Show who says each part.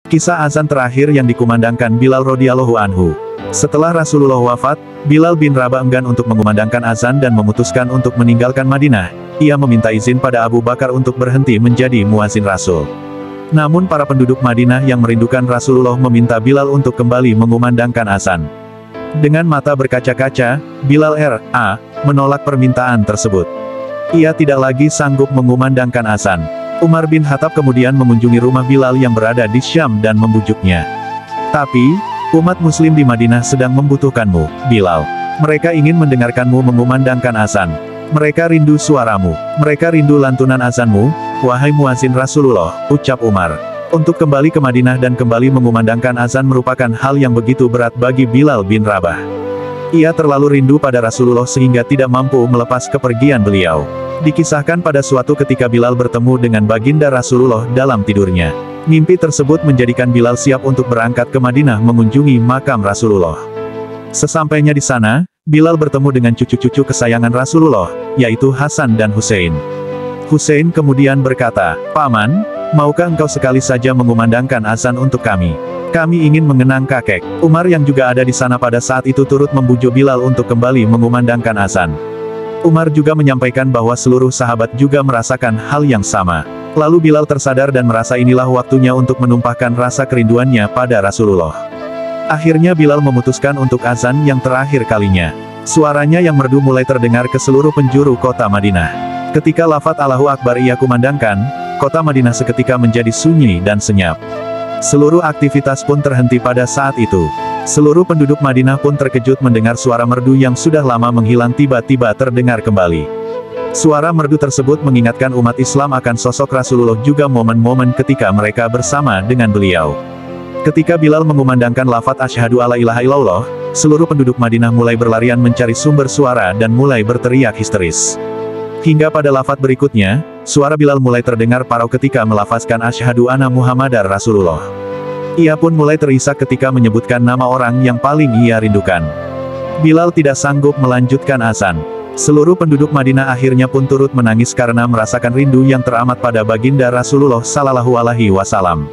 Speaker 1: Kisah azan terakhir yang dikumandangkan Bilal radhiyallahu anhu. Setelah Rasulullah wafat, Bilal bin Rabah enggan untuk mengumandangkan azan dan memutuskan untuk meninggalkan Madinah. Ia meminta izin pada Abu Bakar untuk berhenti menjadi muazin Rasul. Namun para penduduk Madinah yang merindukan Rasulullah meminta Bilal untuk kembali mengumandangkan azan. Dengan mata berkaca-kaca, Bilal menolak permintaan tersebut. Ia tidak lagi sanggup mengumandangkan azan. Umar bin Khattab kemudian mengunjungi rumah Bilal yang berada di Syam dan membujuknya. Tapi, umat muslim di Madinah sedang membutuhkanmu, Bilal. Mereka ingin mendengarkanmu mengumandangkan azan. Mereka rindu suaramu. Mereka rindu lantunan azanmu, wahai muazin Rasulullah, ucap Umar. Untuk kembali ke Madinah dan kembali mengumandangkan azan merupakan hal yang begitu berat bagi Bilal bin Rabah. Ia terlalu rindu pada Rasulullah sehingga tidak mampu melepas kepergian beliau. Dikisahkan pada suatu ketika Bilal bertemu dengan baginda Rasulullah dalam tidurnya. Mimpi tersebut menjadikan Bilal siap untuk berangkat ke Madinah mengunjungi makam Rasulullah. Sesampainya di sana, Bilal bertemu dengan cucu-cucu kesayangan Rasulullah, yaitu Hasan dan Husain. Husain kemudian berkata, "Paman, maukah engkau sekali saja mengumandangkan azan untuk kami? Kami ingin mengenang kakek." Umar yang juga ada di sana pada saat itu turut membujuk Bilal untuk kembali mengumandangkan azan. Umar juga menyampaikan bahwa seluruh sahabat juga merasakan hal yang sama. Lalu Bilal tersadar dan merasa inilah waktunya untuk menumpahkan rasa kerinduannya pada Rasulullah. Akhirnya Bilal memutuskan untuk azan yang terakhir kalinya. Suaranya yang merdu mulai terdengar ke seluruh penjuru kota Madinah. Ketika lafaz Allahu Akbar ia kumandangkan, kota Madinah seketika menjadi sunyi dan senyap. Seluruh aktivitas pun terhenti pada saat itu. Seluruh penduduk Madinah pun terkejut mendengar suara merdu yang sudah lama menghilang tiba-tiba terdengar kembali. Suara merdu tersebut mengingatkan umat Islam akan sosok Rasulullah juga momen-momen ketika mereka bersama dengan beliau. Ketika Bilal mengumandangkan lafaz asyhadu alla ilaha illallah, seluruh penduduk Madinah mulai berlarian mencari sumber suara dan mulai berteriak histeris. Hingga pada lafaz berikutnya, suara Bilal mulai terdengar parau ketika melafazkan asyhadu anna Muhammadar Rasulullah. Ia pun mulai terisak ketika menyebutkan nama orang yang paling ia rindukan. Bilal tidak sanggup melanjutkan azan. Seluruh penduduk Madinah akhirnya pun turut menangis karena merasakan rindu yang teramat pada baginda Rasulullah sallallahu alaihi wasallam.